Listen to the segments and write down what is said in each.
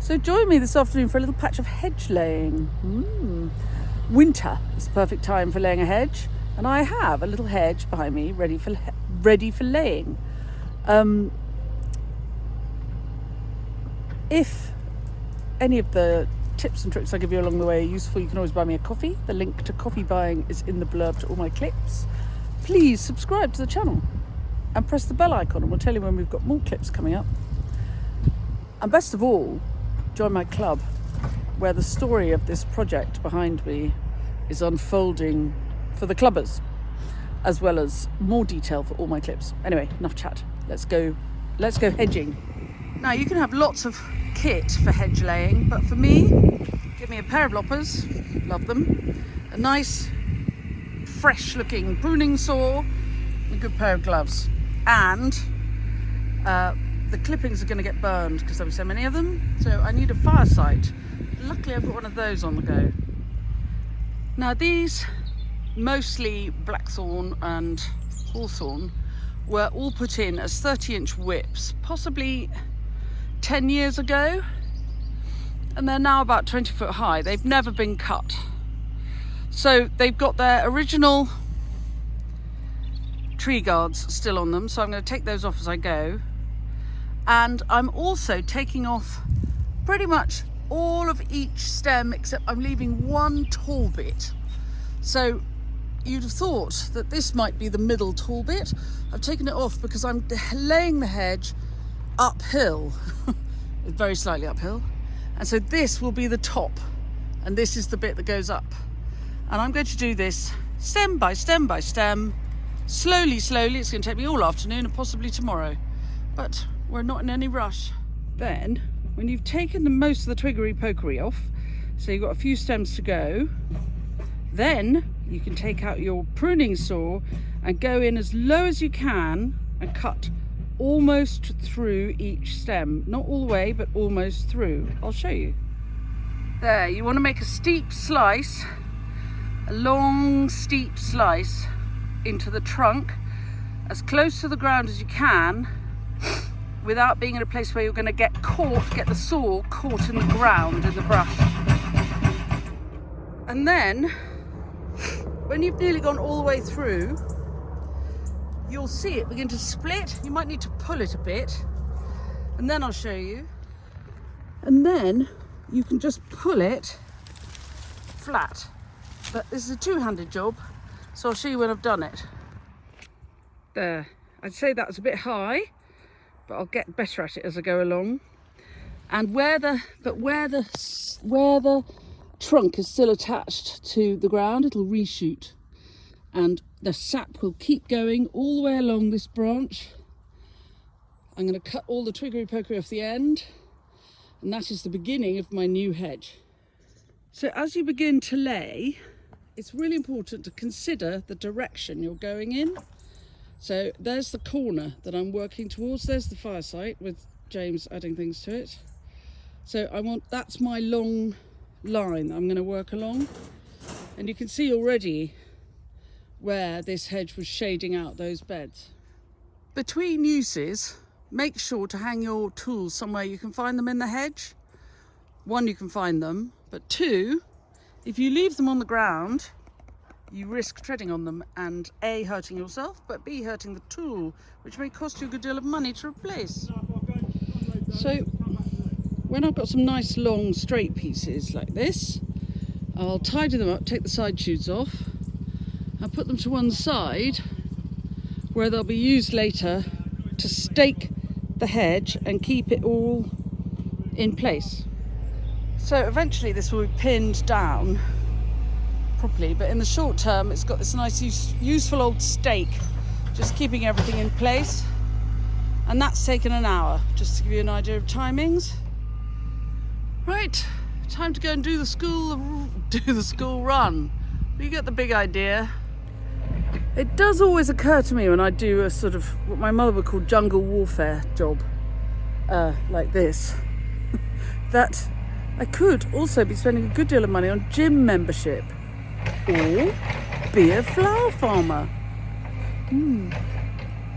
So join me this afternoon for a little patch of hedge laying. Winter is the perfect time for laying a hedge, and I have a little hedge behind me ready for laying. If any of the tips and tricks I give you along the way are useful, you can always buy me a coffee. The link to coffee buying is in the blurb to all my clips. Please subscribe to the channel and press the bell icon, and we'll tell you when we've got more clips coming up. And best of all, join my club, where the story of this project behind me is unfolding for the clubbers, as well as more detail for all my clips. Anyway, enough chat. Let's go hedging. Now, you can have lots of kit for hedge laying, but for me, give me a pair of loppers, love them, a nice fresh looking pruning saw, and a good pair of gloves. And the clippings are going to get burned because there'll be so many of them, so I need a fire site. Luckily I've got one of those on the go. Now, these, mostly blackthorn and hawthorn, were all put in as 30-inch whips, possibly 10 years ago, and they're now about 20 foot high. They've never been cut. So they've got their original tree guards still on them, so I'm going to take those off as I go. And I'm also taking off pretty much all of each stem, except I'm leaving one tall bit. So you'd have thought that this might be the middle tall bit. I've taken it off because I'm laying the hedge uphill, very slightly uphill. And so this will be the top, and this is the bit that goes up. And I'm going to do this stem by stem by stem, slowly. It's going to take me all afternoon and possibly tomorrow, but we're not in any rush. Then, when you've taken most of the twiggery pokery off, so you've got a few stems to go, then you can take out your pruning saw and go in as low as you can and cut almost through each stem. Not all the way, but almost through. I'll show you. There, you want to make a steep slice, a long steep slice into the trunk, as close to the ground as you can, without being in a place where you're going to get the saw caught in the ground, in the brush. And then, when you've nearly gone all the way through, you'll see it begin to split. You might need to pull it a bit, and then I'll show you. And then you can just pull it flat. But this is a two-handed job, so I'll show you when I've done it. There. I'd say that was a bit high, but I'll get better at it as I go along. And where the trunk is still attached to the ground, it'll reshoot, and the sap will keep going all the way along this branch. I'm going to cut all the twiggery pokery off the end, and that is the beginning of my new hedge. So as you begin to lay, it's really important to consider the direction you're going in. So there's the corner that I'm working towards. There's the fire site with James adding things to it. So that's my long line that I'm going to work along. And you can see already where this hedge was shading out those beds. Between uses, make sure to hang your tools somewhere you can find them in the hedge. One, you can find them, but two, if you leave them on the ground, you risk treading on them and A, hurting yourself, but B, hurting the tool, which may cost you a good deal of money to replace. So when I've got some nice long straight pieces like this, I'll tidy them up, take the side tubes off, and put them to one side where they'll be used later to stake the hedge and keep it all in place. So eventually this will be pinned down properly, but in the short term it's got this nice useful old stake just keeping everything in place, and that's taken an hour, just to give you an idea of timings. Right, time to go and do the school run. You get the big idea. It does always occur to me when I do a sort of what my mother would call jungle warfare job like this that I could also be spending a good deal of money on gym membership or be a flower farmer.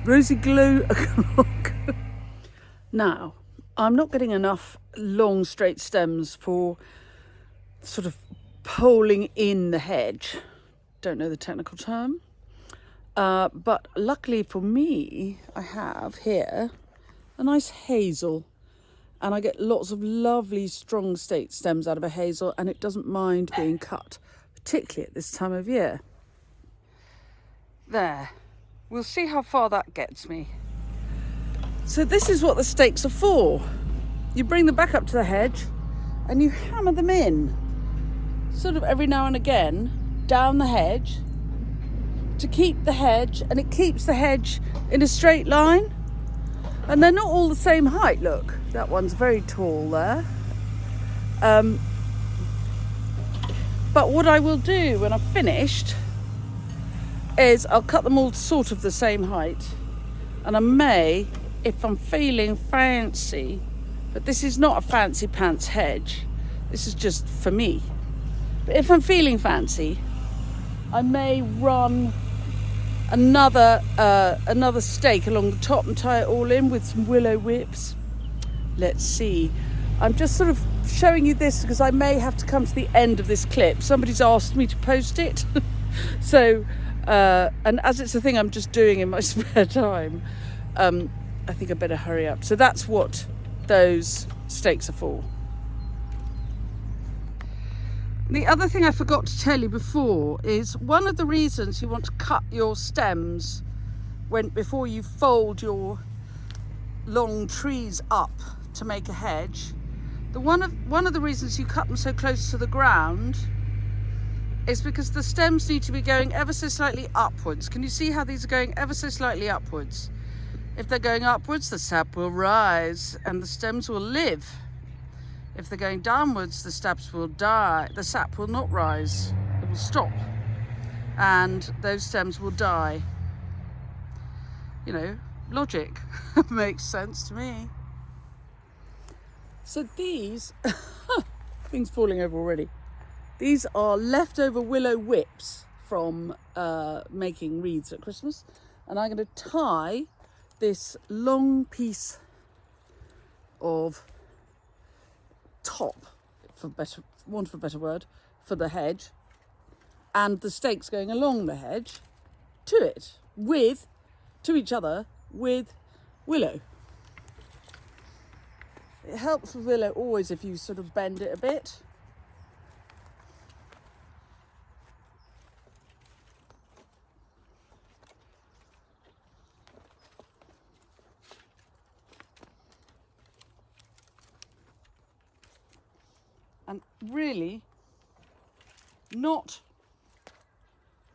Rosy glow o'clock. Now, I'm not getting enough long straight stems for sort of poling in the hedge. Don't know the technical term. But luckily for me, I have here a nice hazel, and I get lots of lovely strong straight stems out of a hazel, and it doesn't mind being cut, particularly at this time of year. There, we'll see how far that gets me. So this is what the stakes are for. You bring them back up to the hedge and you hammer them in, sort of every now and again, down the hedge, to keep the hedge, and it keeps the hedge in a straight line. And they're not all the same height. Look, that one's very tall there. But what I will do when I've finished is I'll cut them all sort of the same height, and I may, if I'm feeling fancy, but this is not a fancy pants hedge, this is just for me, but if I'm feeling fancy, I may run another stake along the top and tie it all in with some willow whips. Let's see. I'm just sort of showing you this because I may have to come to the end of this clip. Somebody's asked me to post it. So, and as it's a thing I'm just doing in my spare time, I think I better hurry up. So that's what those stakes are for. The other thing I forgot to tell you before is one of the reasons you want to cut your stems before you fold your long trees up to make a hedge. One of the reasons you cut them so close to the ground is because the stems need to be going ever so slightly upwards. Can you see how these are going ever so slightly upwards? If they're going upwards, the sap will rise and the stems will live. If they're going downwards, the stems will die. The sap will not rise. It will stop. And those stems will die. You know, logic makes sense to me. So these, things falling over already. These are leftover willow whips from making wreaths at Christmas. And I'm going to tie this long piece of top, for want of a better word, for the hedge, and the stakes going along the hedge to it, to each other with willow. It helps with willow always if you sort of bend it a bit. And really, not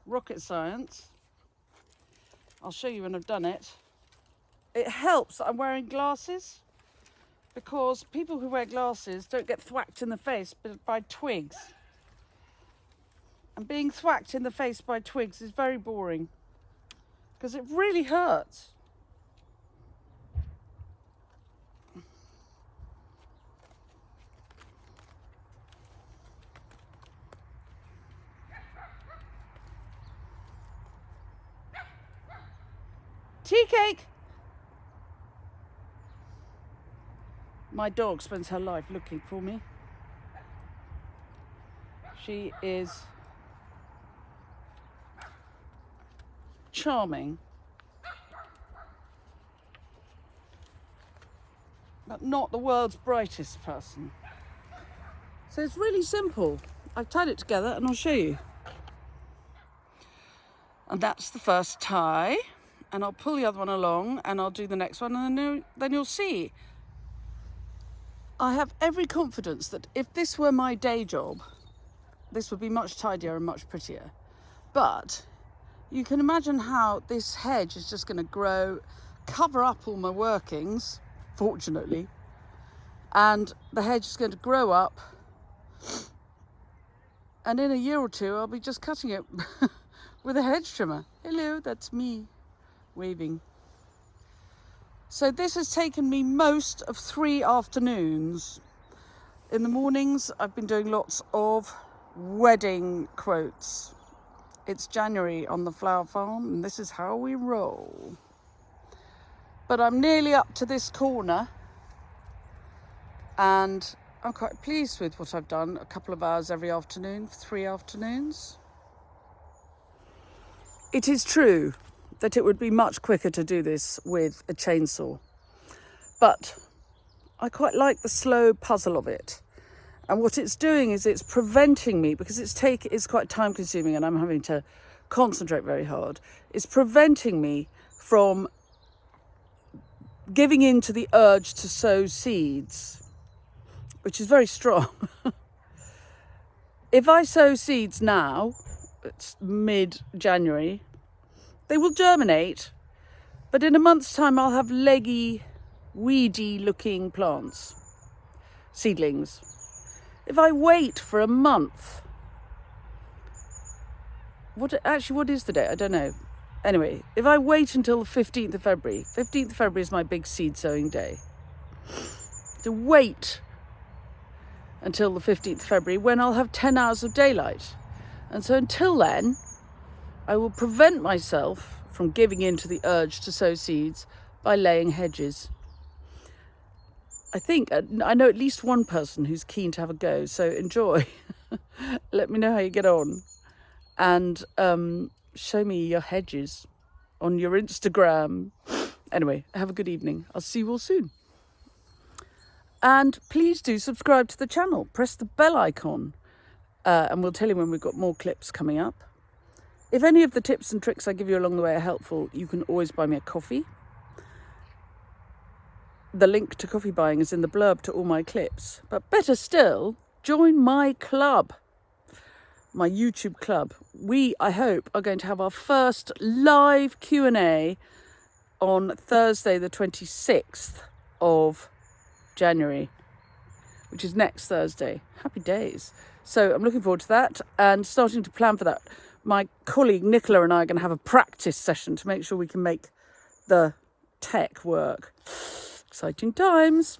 rocket science. I'll show you when I've done it. It helps that I'm wearing glasses, because people who wear glasses don't get thwacked in the face by twigs. And being thwacked in the face by twigs is very boring, because it really hurts. Tea cake! My dog spends her life looking for me. She is charming, but not the world's brightest person. So it's really simple. I've tied it together and I'll show you. And that's the first tie. And I'll pull the other one along and I'll do the next one, and then you'll see. I have every confidence that if this were my day job, this would be much tidier and much prettier. But you can imagine how this hedge is just going to grow, cover up all my workings, fortunately, and the hedge is going to grow up, and in a year or two I'll be just cutting it with a hedge trimmer. Hello, that's me waving. So this has taken me most of 3 afternoons. In the mornings I've been doing lots of wedding quotes. It's January on the flower farm and this is how we roll. But I'm nearly up to this corner and I'm quite pleased with what I've done. A couple of hours every afternoon, 3 afternoons. It is true that it would be much quicker to do this with a chainsaw, but I quite like the slow puzzle of it. And what it's doing is it's preventing me, because it's quite time consuming and I'm having to concentrate very hard. It's preventing me from giving in to the urge to sow seeds, which is very strong. If I sow seeds now, it's mid-January, they will germinate, but in a month's time I'll have leggy, weedy looking plants, seedlings. If I wait for a month, what is the date? I don't know. Anyway, if I wait until the 15th of February, 15th of February is my big seed sowing day. To wait until the 15th of February when I'll have 10 hours of daylight. And so until then, I will prevent myself from giving in to the urge to sow seeds by laying hedges. I know at least one person who's keen to have a go, so enjoy. Let me know how you get on. And show me your hedges on your Instagram. Anyway, have a good evening. I'll see you all soon. And please do subscribe to the channel. Press the bell icon and we'll tell you when we've got more clips coming up. If any of the tips and tricks I give you along the way are helpful, you can always buy me a coffee. The link to coffee buying is in the blurb to all my clips. But better still, join my club, my YouTube club. We, I hope, are going to have our first live Q&A on Thursday the 26th of January, which is next Thursday. Happy days. So I'm looking forward to that and starting to plan for that. My colleague Nicola and I are going to have a practice session to make sure we can make the tech work. Exciting times.